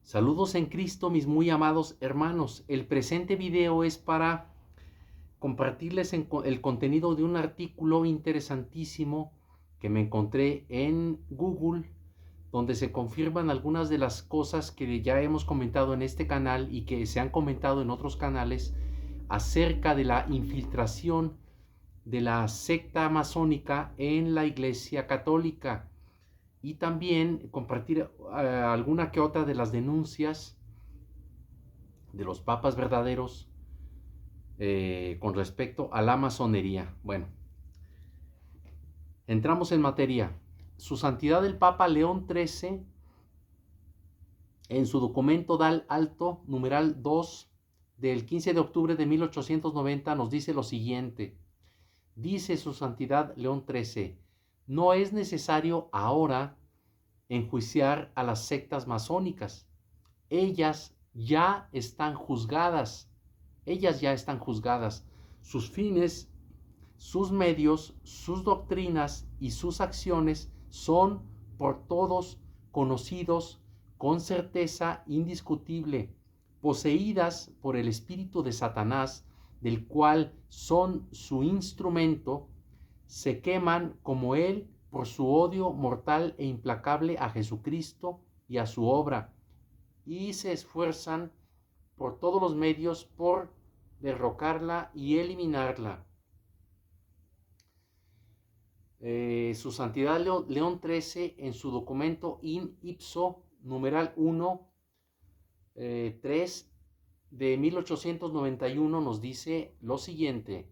Saludos en Cristo, mis muy amados hermanos. El presente video es para compartirles el contenido de un artículo interesantísimo que me encontré en Google, donde se confirman algunas de las cosas que ya hemos comentado en este canal y que se han comentado en otros canales acerca de la infiltración de la secta masónica en la Iglesia Católica. Y también compartir alguna que otra de las denuncias de los papas verdaderos con respecto a la masonería. Bueno, entramos en materia. Su Santidad el Papa León XIII, en su documento Dal Alto, numeral 2, del 15 de octubre de 1890, nos dice lo siguiente. Dice su Santidad León XIII, no es necesario ahora enjuiciar a las sectas masónicas. Ellas ya están juzgadas. Sus fines, sus medios, sus doctrinas y sus acciones son por todos conocidos con certeza indiscutible, poseídas por el espíritu de Satanás, del cual son su instrumento, se queman como él por su odio mortal e implacable a Jesucristo y a su obra, y se esfuerzan por todos los medios por derrocarla y eliminarla. Su Santidad León XIII, en su documento In Ipso, numeral 1, 3 de 1891, nos dice lo siguiente.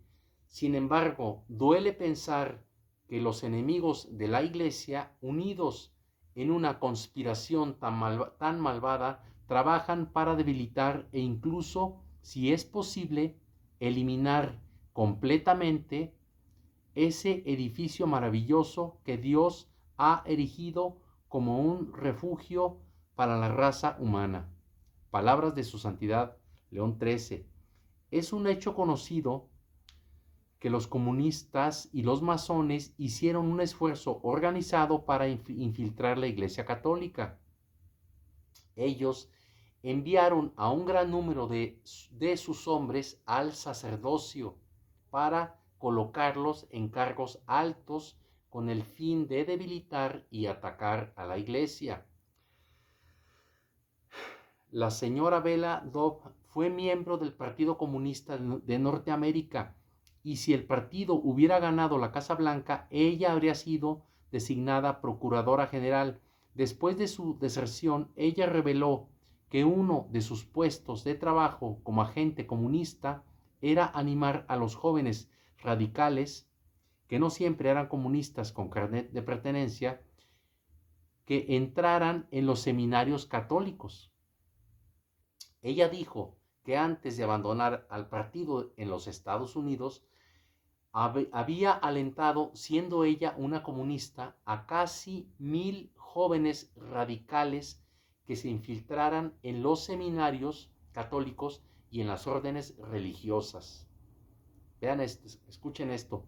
Sin embargo, duele pensar que los enemigos de la Iglesia, unidos en una conspiración tan malvada, trabajan para debilitar e incluso, si es posible, eliminar completamente ese edificio maravilloso que Dios ha erigido como un refugio para la raza humana. Palabras de su Santidad León XIII. Es un hecho conocido que los comunistas y los masones hicieron un esfuerzo organizado para infiltrar la Iglesia Católica. Ellos enviaron a un gran número de sus hombres al sacerdocio para colocarlos en cargos altos con el fin de debilitar y atacar a la Iglesia. La señora Bella Dobb fue miembro del Partido Comunista de Norteamérica, y si el partido hubiera ganado la Casa Blanca, ella habría sido designada Procuradora General. Después de su deserción, ella reveló que uno de sus puestos de trabajo como agente comunista era animar a los jóvenes radicales, que no siempre eran comunistas con carnet de pertenencia, que entraran en los seminarios católicos. Ella dijo que antes de abandonar al partido en los Estados Unidos, había alentado, siendo ella una comunista, a casi 1000 jóvenes radicales que se infiltraran en los seminarios católicos y en las órdenes religiosas. Vean esto, escuchen esto.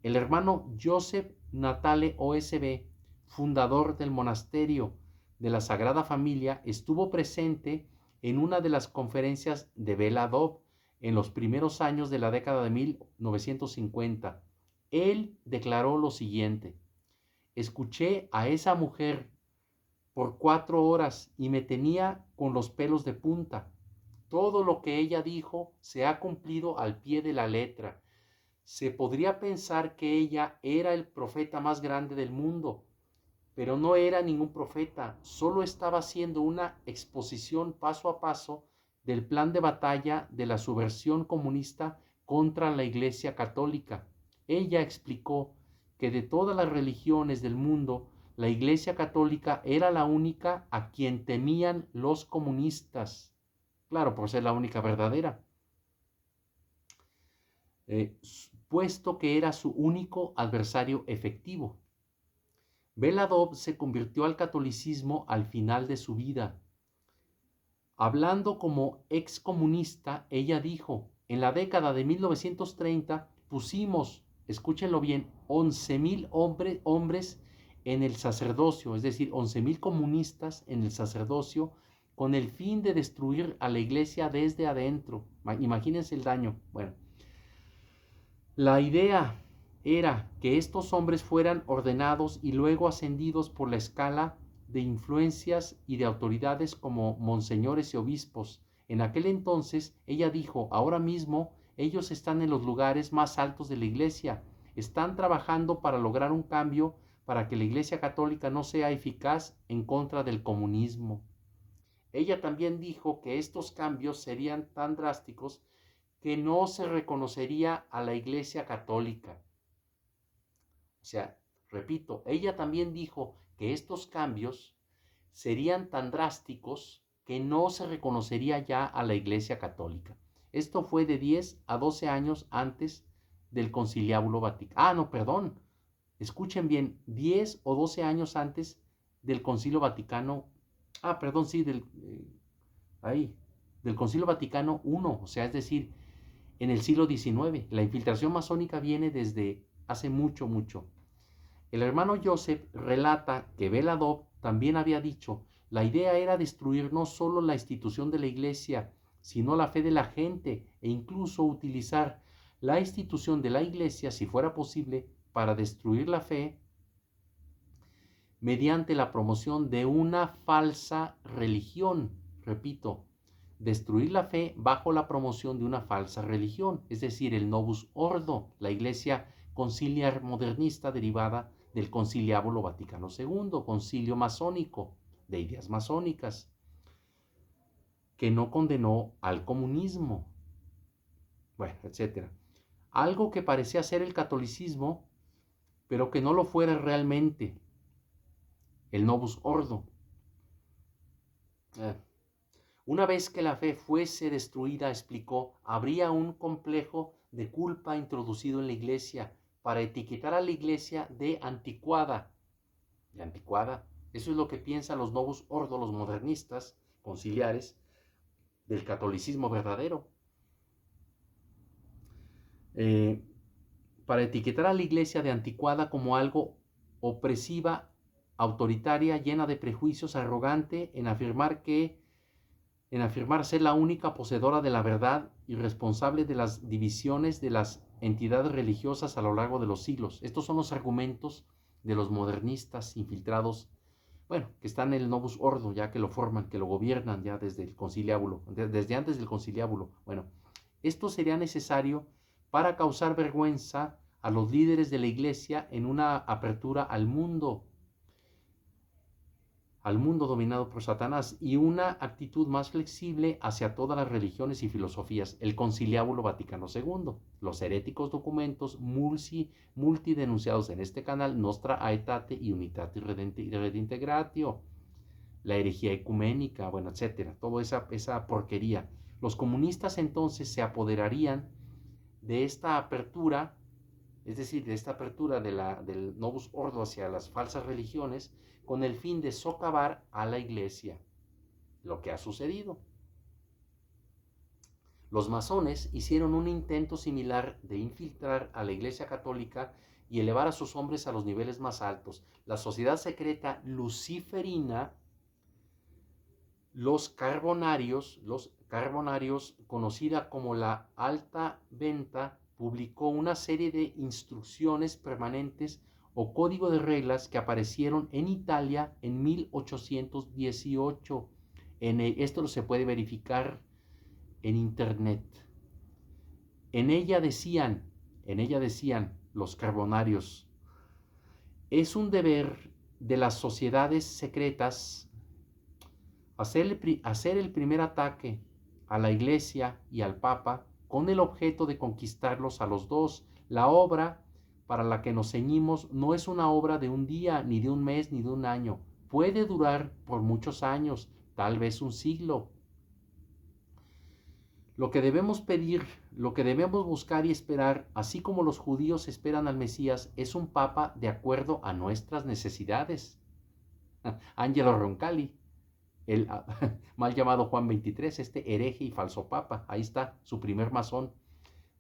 El hermano Joseph Natale OSB, fundador del monasterio de la Sagrada Familia, estuvo presente en una de las conferencias de Bella Dobb en los primeros años de la década de 1950. Él declaró lo siguiente: escuché a esa mujer por 4 horas y me tenía con los pelos de punta. Todo lo que ella dijo se ha cumplido al pie de la letra. Se podría pensar que ella era el profeta más grande del mundo, pero no era ningún profeta, solo estaba haciendo una exposición paso a paso del plan de batalla de la subversión comunista contra la Iglesia Católica. Ella explicó que de todas las religiones del mundo, la Iglesia Católica era la única a quien temían los comunistas. Claro, por ser la única verdadera. Puesto que era su único adversario efectivo. Bella Dobb se convirtió al catolicismo al final de su vida. Hablando como excomunista, ella dijo: en la década de 1930 pusimos, escúchenlo bien, 11,000 hombres en el sacerdocio, es decir, 11,000 comunistas en el sacerdocio, con el fin de destruir a la iglesia desde adentro. Imagínense el daño. Bueno, la idea era que estos hombres fueran ordenados y luego ascendidos por la escala de influencias y de autoridades como monseñores y obispos. En aquel entonces ella dijo, ahora mismo ellos están en los lugares más altos de la iglesia, están trabajando para lograr un cambio para que la iglesia católica no sea eficaz en contra del comunismo. Ella también dijo que estos cambios serían tan drásticos que no se reconocería a la iglesia católica. O sea, repito, ella también dijo que estos cambios serían tan drásticos que no se reconocería ya a la Iglesia Católica. Esto fue de 10 a 12 años antes del Conciliábulo Vaticano. No, perdón. Escuchen bien, 10 o 12 años antes del Concilio Vaticano. Perdón, sí, del Concilio Vaticano I, o sea, es decir, en el siglo XIX. La infiltración masónica viene desde hace mucho, mucho. El hermano Joseph relata que Béla Dobb también había dicho, la idea era destruir no solo la institución de la iglesia, sino la fe de la gente e incluso utilizar la institución de la iglesia, si fuera posible, para destruir la fe mediante la promoción de una falsa religión. Repito, destruir la fe bajo la promoción de una falsa religión, es decir, el Novus Ordo, la iglesia conciliar modernista derivada del Conciliábulo Vaticano II, concilio masónico, de ideas masónicas, que no condenó al comunismo, bueno, etc. Algo que parecía ser el catolicismo, pero que no lo fuera realmente, el Novus Ordo. Una vez que la fe fuese destruida, explicó, habría un complejo de culpa introducido en la iglesia para etiquetar a la iglesia de anticuada. ¿De anticuada? Eso es lo que piensan los Novus Ordo, los modernistas conciliares del catolicismo verdadero. Para etiquetar a la iglesia de anticuada como algo opresiva, autoritaria, llena de prejuicios, arrogante, en afirmar ser la única poseedora de la verdad y responsable de las divisiones de las entidades religiosas a lo largo de los siglos. Estos son los argumentos de los modernistas infiltrados, bueno, que están en el Novus Ordo, ya que lo forman, que lo gobiernan ya desde el conciliábulo, desde antes del conciliábulo. Bueno, esto sería necesario para causar vergüenza a los líderes de la iglesia en una apertura al mundo dominado por Satanás, y una actitud más flexible hacia todas las religiones y filosofías, el Conciliábulo Vaticano II, los heréticos documentos multidenunciados en este canal, Nostra Aetate y Unitatis Redintegratio, la herejía ecuménica, bueno, etcétera, toda esa porquería. Los comunistas entonces se apoderarían de esta apertura, es decir, de esta apertura del Novus Ordo hacia las falsas religiones, con el fin de socavar a la iglesia, lo que ha sucedido. Los masones hicieron un intento similar de infiltrar a la iglesia católica y elevar a sus hombres a los niveles más altos. La sociedad secreta luciferina, los carbonarios, conocida como la Alta Venta, publicó una serie de instrucciones permanentes o código de reglas que aparecieron en Italia en 1818. Esto se puede verificar en internet. En ella decían los carbonarios, es un deber de las sociedades secretas hacer el primer ataque a la iglesia y al papa con el objeto de conquistarlos a los dos. La obra para la que nos ceñimos no es una obra de un día, ni de un mes, ni de un año. Puede durar por muchos años, tal vez un siglo. Lo que debemos pedir, lo que debemos buscar y esperar, así como los judíos esperan al Mesías, es un papa de acuerdo a nuestras necesidades. Angelo Roncalli, el mal llamado Juan XXIII, este hereje y falso papa, ahí está, su primer masón.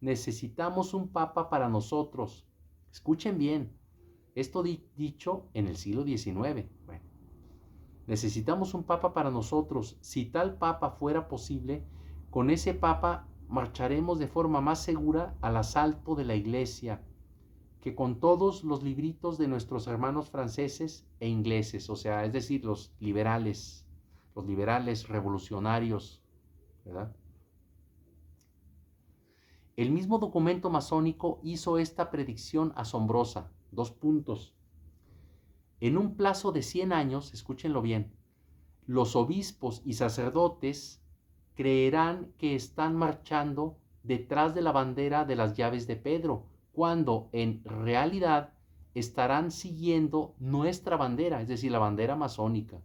Necesitamos un papa para nosotros. Escuchen bien, esto dicho en el siglo XIX. Bueno, Necesitamos un papa para nosotros. Si tal papa fuera posible, con ese papa marcharemos de forma más segura al asalto de la iglesia que con todos los libritos de nuestros hermanos franceses e ingleses, o sea, es decir, los liberales revolucionarios, ¿verdad? El mismo documento masónico hizo esta predicción asombrosa. 2 puntos. En un plazo de 100 años, escúchenlo bien, los obispos y sacerdotes creerán que están marchando detrás de la bandera de las llaves de Pedro, cuando en realidad estarán siguiendo nuestra bandera, es decir, la bandera masónica.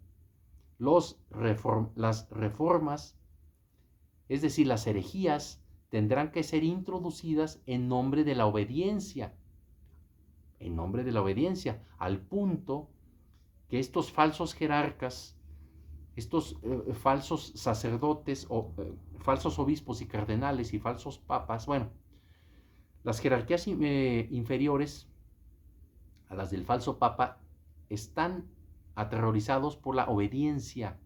Las reformas, es decir, las herejías, tendrán que ser introducidas en nombre de la obediencia, al punto que estos falsos jerarcas, estos falsos sacerdotes, falsos obispos y cardenales y falsos papas, bueno, las jerarquías inferiores a las del falso papa están aterrorizados por la obediencia,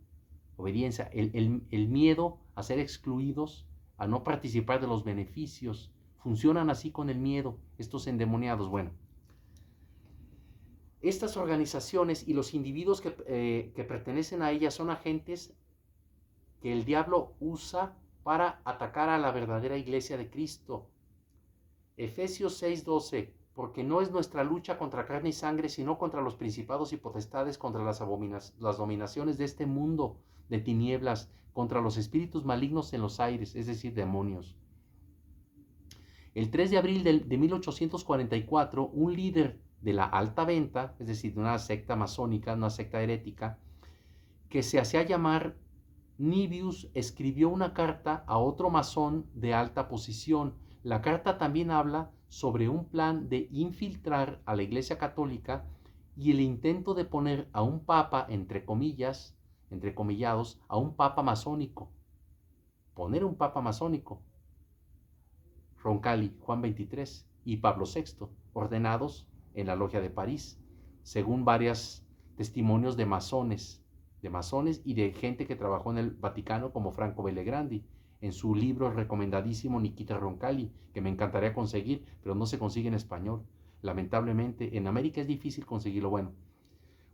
el miedo a ser excluidos, a no participar de los beneficios. Funcionan así con el miedo, estos endemoniados. Bueno, estas organizaciones y los individuos que pertenecen a ellas son agentes que el diablo usa para atacar a la verdadera iglesia de Cristo. Efesios 6:12, porque no es nuestra lucha contra carne y sangre, sino contra los principados y potestades, contra las dominaciones de este mundo de tinieblas, contra los espíritus malignos en los aires, es decir, demonios. El 3 de abril de 1844, un líder de la alta venta, es decir, de una secta masónica, una secta herética, que se hacía llamar Nibius, escribió una carta a otro masón de alta posición. La carta también habla sobre un plan de infiltrar a la Iglesia Católica y el intento de poner a un papa, entre comillas, entrecomillados, a un papa masónico. Poner un papa masónico. Roncalli, Juan 23 y Pablo VI, ordenados en la Logia de París, según varios testimonios de masones y de gente que trabajó en el Vaticano, como Franco Bellegrandi, en su libro recomendadísimo Nikita Roncalli, que me encantaría conseguir, pero no se consigue en español. Lamentablemente, en América es difícil conseguirlo. Bueno,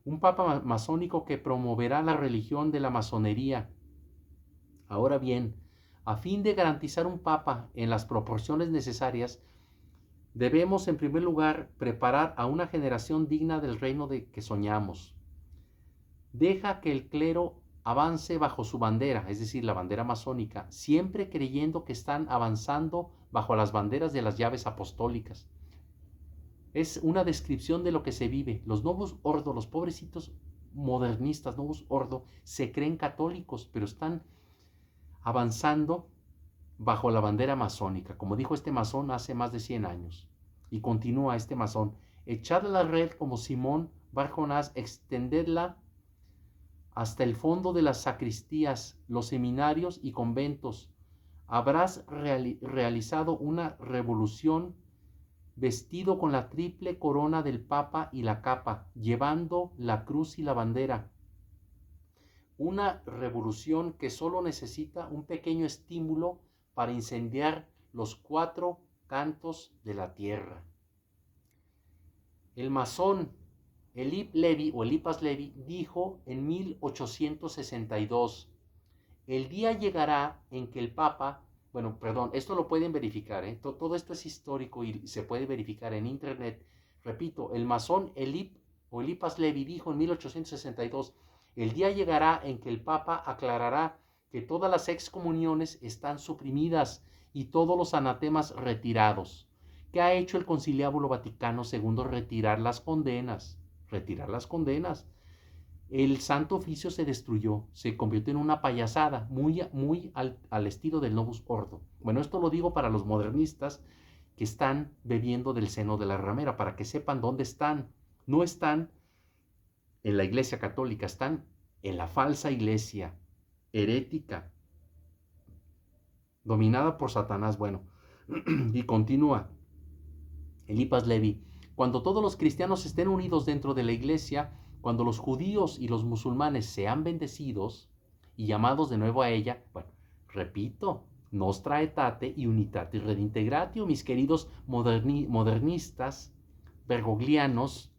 un papa masónico que promoverá la religión de la masonería. Ahora bien, a fin de garantizar un papa en las proporciones necesarias, debemos en primer lugar preparar a una generación digna del reino de que soñamos. Deja que el clero avance bajo su bandera, es decir, la bandera masónica, siempre creyendo que están avanzando bajo las banderas de las llaves apostólicas. Es una descripción de lo que se vive. Los novus ordo, los pobrecitos modernistas, novus ordo, se creen católicos, pero están avanzando bajo la bandera masónica, como dijo este masón hace más de 100 años. Y continúa este masón: echad la red como Simón Bar Jonás, extendedla hasta el fondo de las sacristías, los seminarios y conventos. Habrás realizado una revolución vestido con la triple corona del Papa y la capa, llevando la cruz y la bandera. Una revolución que solo necesita un pequeño estímulo para incendiar los 4 cantos de la tierra. El masón Eliphas Levi dijo en 1862, el día llegará en que el Papa, esto lo pueden verificar, todo esto es histórico y se puede verificar en internet. Repito, el masón Eliphas Levi dijo en 1862, el día llegará en que el Papa aclarará que todas las excomuniones están suprimidas y todos los anatemas retirados. ¿Qué ha hecho el Conciliábulo Vaticano II? Retirar las condenas. El Santo Oficio se destruyó, se convirtió en una payasada, muy al estilo del Novus Ordo. Bueno, esto lo digo para los modernistas que están bebiendo del seno de la ramera, para que sepan dónde están. No están en la Iglesia Católica, están en la falsa iglesia herética, dominada por Satanás. Bueno, y continúa Eliphas Levi: cuando todos los cristianos estén unidos dentro de la iglesia, Cuando los judíos y los musulmanes sean bendecidos y llamados de nuevo a ella, bueno, repito, nostra aetate y unitatis redintegratio, mis queridos modernistas, bergoglianos,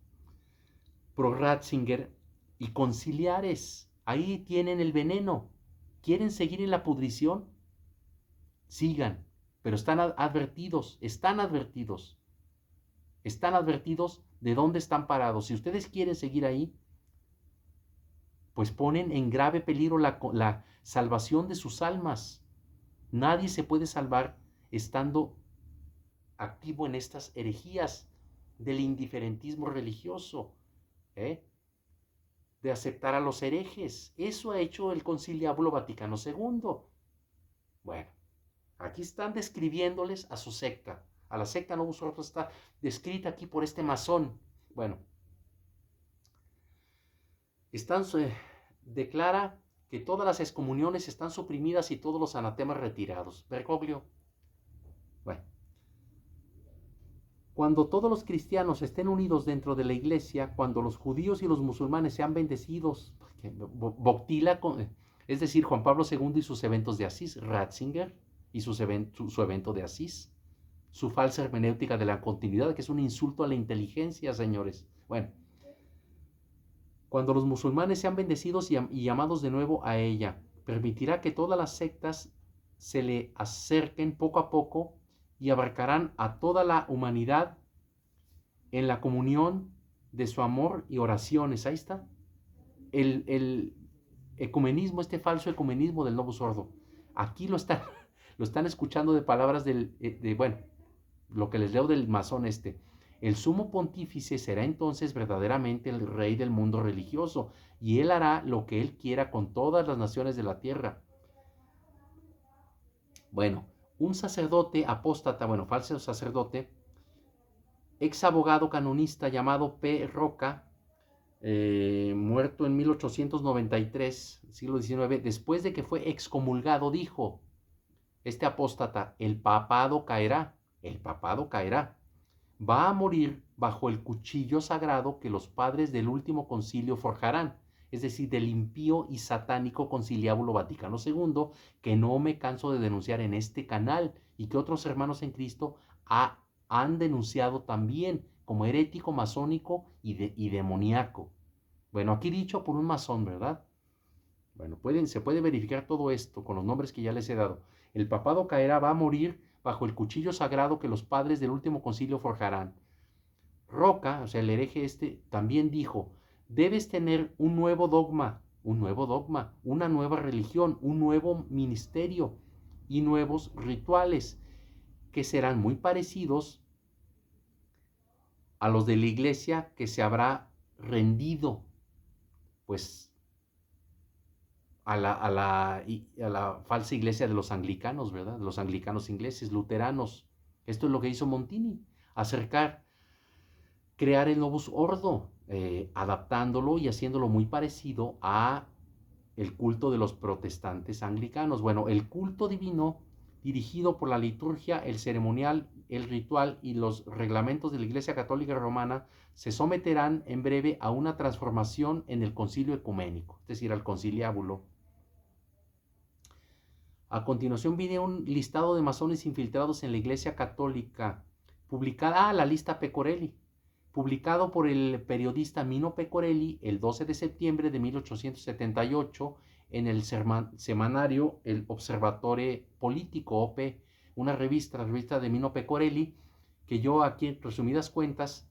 pro Ratzinger y conciliares. Ahí tienen el veneno. ¿Quieren seguir en la pudrición? Sigan, pero están advertidos, están advertidos de dónde están parados. Si ustedes quieren seguir ahí, pues ponen en grave peligro la salvación de sus almas. Nadie se puede salvar estando activo en estas herejías del indiferentismo religioso, de aceptar a los herejes. Eso ha hecho el Conciliábulo Vaticano II. Bueno, aquí están describiéndoles a su secta. A la secta Novus Ordo está descrita aquí por este masón. Bueno, declara que todas las excomuniones están suprimidas y todos los anatemas retirados. Bergoglio. Bueno, cuando todos los cristianos estén unidos dentro de la iglesia, cuando los judíos y los musulmanes sean bendecidos, Boctila, es decir, Juan Pablo II y sus eventos de Asís, Ratzinger y su evento de Asís, su falsa hermenéutica de la continuidad, que es un insulto a la inteligencia, señores. Bueno, cuando los musulmanes sean bendecidos y llamados de nuevo a ella, permitirá que todas las sectas se le acerquen poco a poco y abarcarán a toda la humanidad en la comunión de su amor y oraciones. Ahí está. El ecumenismo, este falso ecumenismo del Novus Ordo. Aquí lo están escuchando de palabras bueno, lo que les leo del masón este. El sumo pontífice será entonces verdaderamente el rey del mundo religioso, y él hará lo que él quiera con todas las naciones de la tierra. Bueno, un sacerdote apóstata, bueno, falso sacerdote, ex abogado canonista llamado P. Roca, muerto en 1893, siglo XIX, después de que fue excomulgado, dijo, este apóstata, el papado caerá, va a morir bajo el cuchillo sagrado que los padres del último concilio forjarán, es decir, del impío y satánico Conciliábulo Vaticano II, que no me canso de denunciar en este canal y que otros hermanos en Cristo han denunciado también como herético, masónico y demoníaco. Bueno, aquí dicho por un masón, ¿verdad? Bueno, se puede verificar todo esto con los nombres que ya les he dado. El papado caerá, va a morir bajo el cuchillo sagrado que los padres del último concilio forjarán. Roca, o sea, el hereje este, también dijo, debes tener un nuevo dogma, una nueva religión, un nuevo ministerio y nuevos rituales que serán muy parecidos a los de la iglesia que se habrá rendido, pues, a la falsa iglesia de los anglicanos, ¿verdad? De los anglicanos ingleses, luteranos. Esto es lo que hizo Montini, crear el Novus Ordo, adaptándolo y haciéndolo muy parecido a el culto de los protestantes anglicanos. Bueno, el culto divino, dirigido por la liturgia, el ceremonial, el ritual y los reglamentos de la Iglesia Católica Romana, se someterán en breve a una transformación en el concilio ecuménico, es decir, al conciliábulo. A continuación viene un listado de masones infiltrados en la Iglesia Católica, publicada, la lista Pecorelli, publicado por el periodista Mino Pecorelli el 12 de septiembre de 1878 en el semanario El Observatore Politico, OP, una revista, la revista de Mino Pecorelli, que yo aquí en resumidas cuentas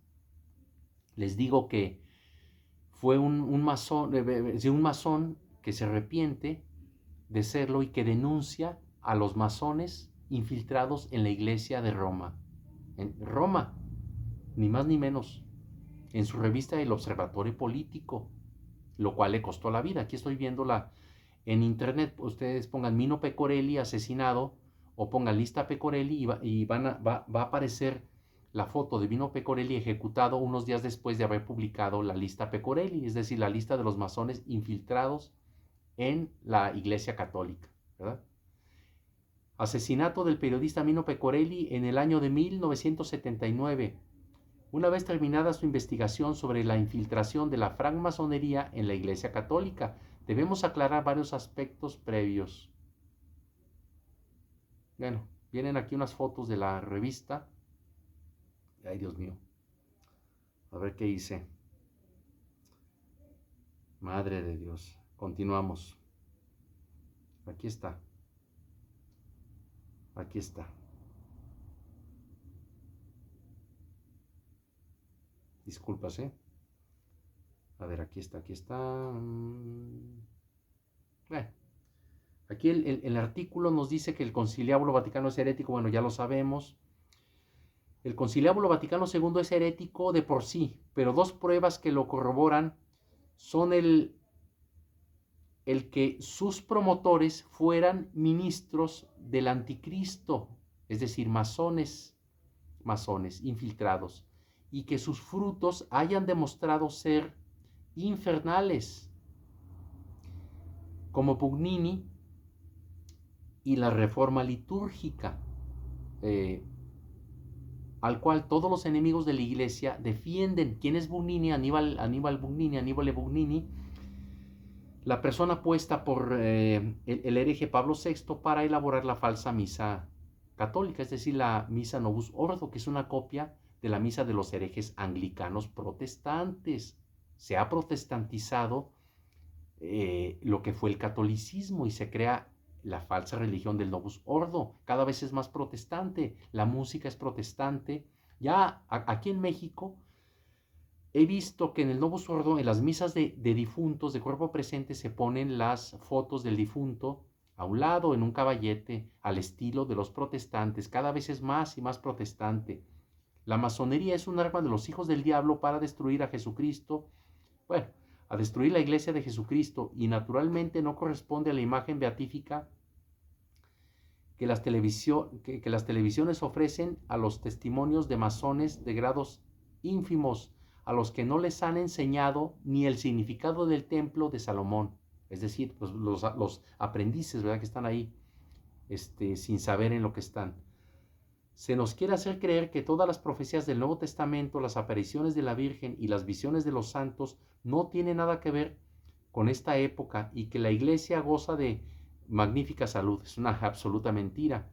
les digo que fue un masón que se arrepiente de serlo y que denuncia a los masones infiltrados en la iglesia de Roma. En Roma, ni más ni menos, en su revista El Observatore Politico, lo cual le costó la vida. Aquí estoy viéndola en internet. Ustedes pongan Mino Pecorelli asesinado o pongan lista Pecorelli y va a aparecer la foto de Mino Pecorelli ejecutado unos días después de haber publicado la lista Pecorelli, es decir, la lista de los masones infiltrados en la Iglesia Católica, ¿verdad? Asesinato del periodista Mino Pecorelli en el año de 1979. una vez terminada su investigación sobre la infiltración de la francmasonería en la Iglesia Católica. Debemos aclarar varios aspectos previos. Bueno, vienen aquí unas fotos de la revista. Ay, Dios mío. A ver qué hice. Madre de Dios. Continuamos. Aquí está. Aquí está. Disculpas, ¿eh? A ver, aquí está, aquí está. Bueno, aquí el artículo nos dice que el Conciliábulo Vaticano es herético. Bueno, ya lo sabemos. El Conciliábulo Vaticano II es herético de por sí, pero dos pruebas que lo corroboran son el que sus promotores fueran ministros del anticristo, es decir, masones infiltrados, y que sus frutos hayan demostrado ser infernales, como Pugnini y la reforma litúrgica, al cual todos los enemigos de la Iglesia defienden. ¿Quién es Bugnini? Aníbal Bugnini, la persona puesta por el hereje Pablo VI para elaborar la falsa misa católica, es decir, la misa Novus Ordo, que es una copia de la misa de los herejes anglicanos protestantes. Se ha protestantizado lo que fue el catolicismo y se crea la falsa religión del Novus Ordo. Cada vez es más protestante, la música es protestante. Ya aquí en México he visto que en el Novus Ordo, en las misas de difuntos, de cuerpo presente, se ponen las fotos del difunto a un lado en un caballete, al estilo de los protestantes. Cada vez es más y más protestante. La masonería es un arma de los hijos del diablo para destruir a Jesucristo, bueno, a destruir la iglesia de Jesucristo, y naturalmente no corresponde a la imagen beatífica que las televisiones ofrecen a los testimonios de masones de grados ínfimos, a los que no les han enseñado ni el significado del templo de Salomón. Es decir, los aprendices, ¿verdad?, que están ahí sin saber en lo que están. Se nos quiere hacer creer que todas las profecías del Nuevo Testamento, las apariciones de la Virgen y las visiones de los santos no tienen nada que ver con esta época y que la iglesia goza de magnífica salud. Es una absoluta mentira.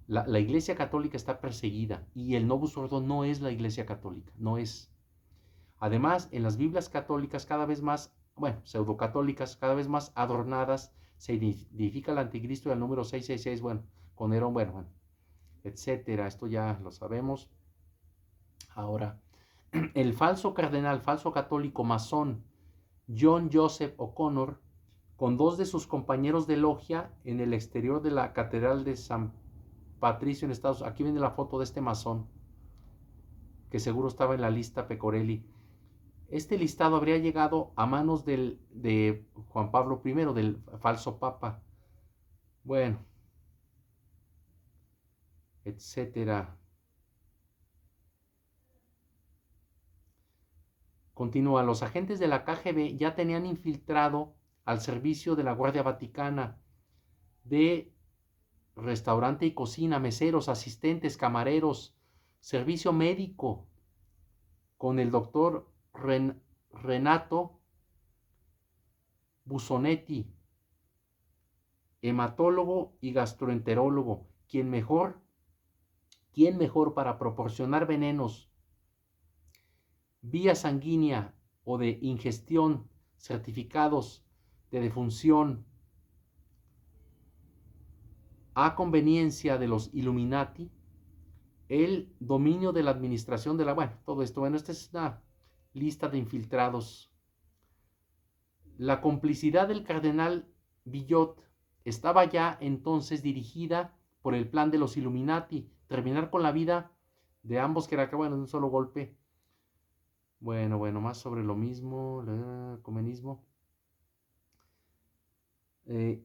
La iglesia católica está perseguida y el Novus Ordo no es la iglesia católica, no es. Además, en las Biblias católicas cada vez más, pseudocatólicas, cada vez más adornadas, se identifica al anticristo y al número 666, con Nerón, etcétera. Esto ya lo sabemos. Ahora, el falso cardenal, falso católico masón, John Joseph O'Connor, con dos de sus compañeros de logia en el exterior de la Catedral de San Patricio en Estados Unidos. Aquí viene la foto de este masón, que seguro estaba en la lista Pecorelli. Este listado habría llegado a manos de Juan Pablo I, del falso papa. Bueno, etcétera. Continúa, los agentes de la KGB ya tenían infiltrado al servicio de la Guardia Vaticana, de restaurante y cocina, meseros, asistentes, camareros, servicio médico, con el doctor Renato Busonetti, hematólogo y gastroenterólogo, ¿quién mejor para proporcionar venenos vía sanguínea o de ingestión, certificados de defunción a conveniencia de los Illuminati, el dominio de la administración de todo esto? Esta es una lista de infiltrados. La complicidad del cardenal Billot estaba ya entonces dirigida por el plan de los Illuminati, terminar con la vida de ambos, que era de un solo golpe. Más sobre lo mismo, el ecumenismo.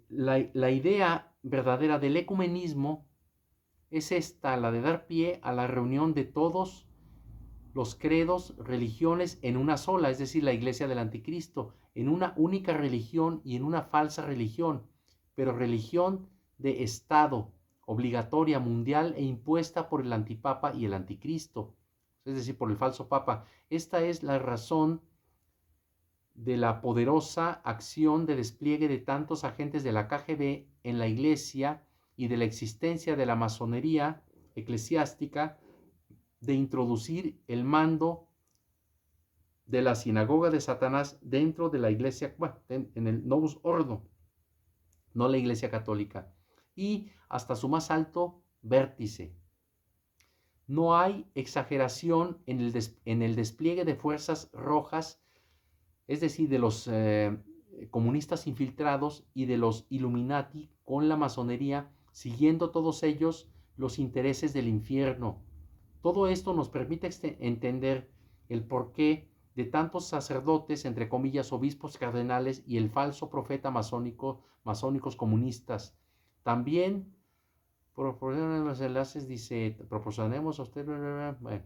La idea verdadera del ecumenismo es esta, la de dar pie a la reunión de todos los credos, religiones en una sola, es decir, la iglesia del anticristo, en una única religión y en una falsa religión, pero religión de Estado, obligatoria, mundial e impuesta por el antipapa y el anticristo. es decir, por el falso papa. Esta es la razón de la poderosa acción de despliegue de tantos agentes de la KGB en la iglesia y de la existencia de la masonería eclesiástica de introducir el mando de la sinagoga de Satanás dentro de la iglesia, bueno, en el Novus Ordo, no la iglesia católica, y hasta su más alto vértice. No hay exageración en el despliegue de fuerzas rojas, es decir, de los comunistas infiltrados y de los Illuminati con la masonería, siguiendo todos ellos los intereses del infierno. Todo esto nos permite entender el porqué de tantos sacerdotes, entre comillas, obispos, cardenales y el falso profeta masónicos comunistas. También proporcionan los enlaces, dice, proporcionemos a usted, bueno.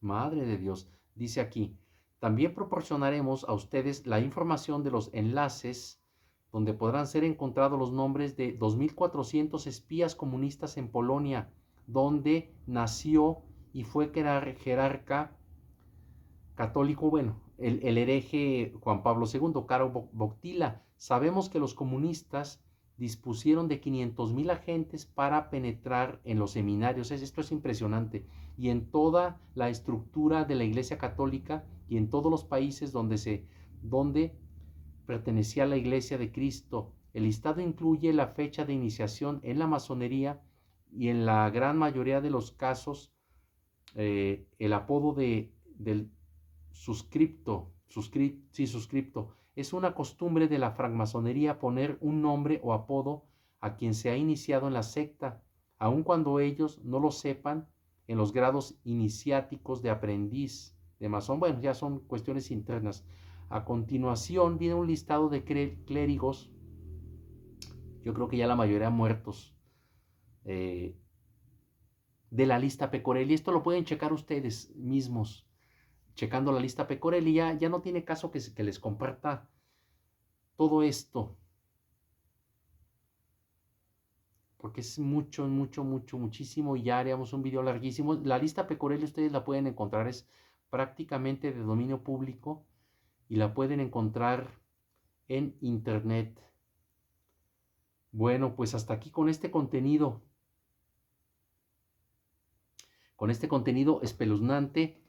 Madre de Dios, dice aquí, también proporcionaremos a ustedes la información de los enlaces donde podrán ser encontrados los nombres de 2.400 espías comunistas en Polonia, donde nació y fue jerarca católico, bueno, el hereje Juan Pablo II, Karol Wojtyła. Sabemos que los comunistas dispusieron de 500.000 agentes para penetrar en los seminarios. Esto es impresionante. Y en toda la estructura de la Iglesia Católica y en todos los países donde pertenecía a la Iglesia de Cristo. El listado incluye la fecha de iniciación en la masonería y en la gran mayoría de los casos el apodo del suscripto. Es una costumbre de la francmasonería poner un nombre o apodo a quien se ha iniciado en la secta, aun cuando ellos no lo sepan en los grados iniciáticos de aprendiz de masón. Bueno, ya son cuestiones internas. A continuación viene un listado de clérigos, yo creo que ya la mayoría muertos, de la lista Pecorelli. Esto lo pueden checar ustedes mismos, checando la lista Pecorelli. Ya no tiene caso que les comparta todo esto, porque es muchísimo, y ya haríamos un video larguísimo. La lista Pecorelli ustedes la pueden encontrar, es prácticamente de dominio público y la pueden encontrar en internet. Bueno, pues hasta aquí con este contenido espeluznante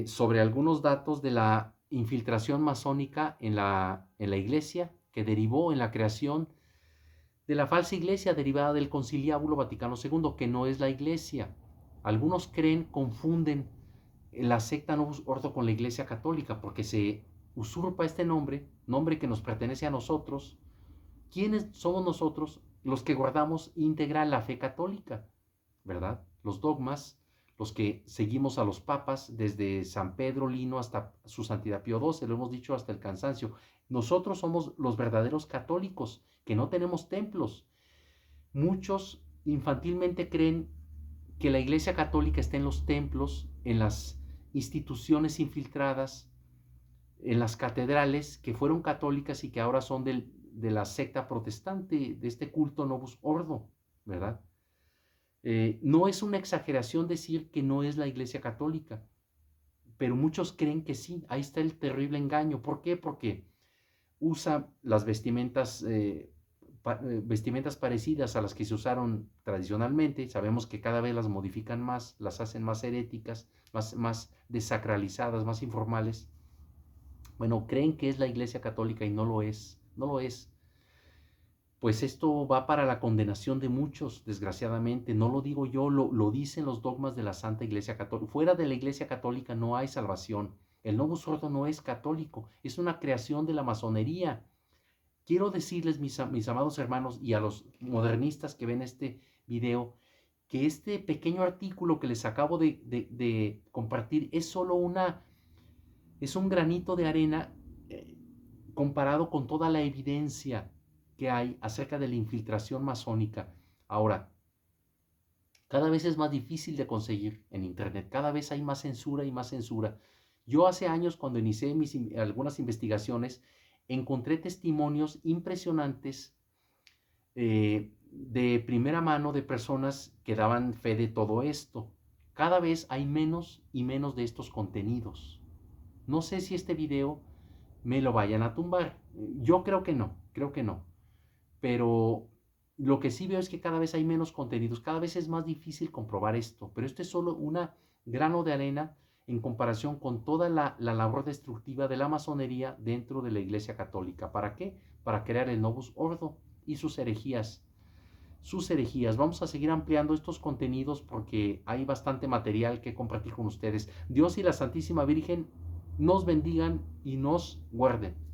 sobre algunos datos de la infiltración masónica en la iglesia, que derivó en la creación de la falsa iglesia derivada del Conciliábulo Vaticano II, que no es la iglesia. Algunos confunden la secta Novus Ordo con la iglesia católica, porque se usurpa este nombre que nos pertenece a nosotros. ¿Quiénes somos nosotros? Los que guardamos íntegra la fe católica, ¿verdad? Los dogmas, los que seguimos a los papas desde San Pedro Lino hasta su santidad Pío XII, lo hemos dicho hasta el cansancio. Nosotros somos los verdaderos católicos, que no tenemos templos. Muchos infantilmente creen que la iglesia católica está en los templos, en las instituciones infiltradas, en las catedrales que fueron católicas y que ahora son de la secta protestante, de este culto Novus Ordo, ¿verdad? No es una exageración decir que no es la iglesia católica, pero muchos creen que sí. Ahí está el terrible engaño. ¿Por qué? Porque usa las vestimentas parecidas a las que se usaron tradicionalmente. Sabemos que cada vez las modifican más, las hacen más heréticas, más desacralizadas, más informales. Bueno, creen que es la iglesia católica y no lo es, no lo es. Pues esto va para la condenación de muchos, desgraciadamente. No lo digo yo, lo dicen los dogmas de la Santa Iglesia Católica. Fuera de la Iglesia Católica no hay salvación. El Novus Ordo no es católico, es una creación de la masonería. Quiero decirles, mis amados hermanos, y a los modernistas que ven este video, que este pequeño artículo que les acabo de compartir es solo es un granito de arena comparado con toda la evidencia que hay acerca de la infiltración masónica. Ahora, cada vez es más difícil de conseguir en internet, cada vez hay más censura y más censura. Yo hace años, cuando inicié algunas investigaciones, encontré testimonios impresionantes de primera mano de personas que daban fe de todo esto. Cada vez hay menos y menos de estos contenidos. No sé si este video me lo vayan a tumbar. Yo creo que no. Pero lo que sí veo es que cada vez hay menos contenidos, cada vez es más difícil comprobar esto. Pero esto es solo un grano de arena en comparación con toda la labor destructiva de la masonería dentro de la Iglesia Católica. ¿Para qué? Para crear el Novus Ordo y sus herejías. Vamos a seguir ampliando estos contenidos porque hay bastante material que compartir con ustedes. Dios y la Santísima Virgen nos bendigan y nos guarden.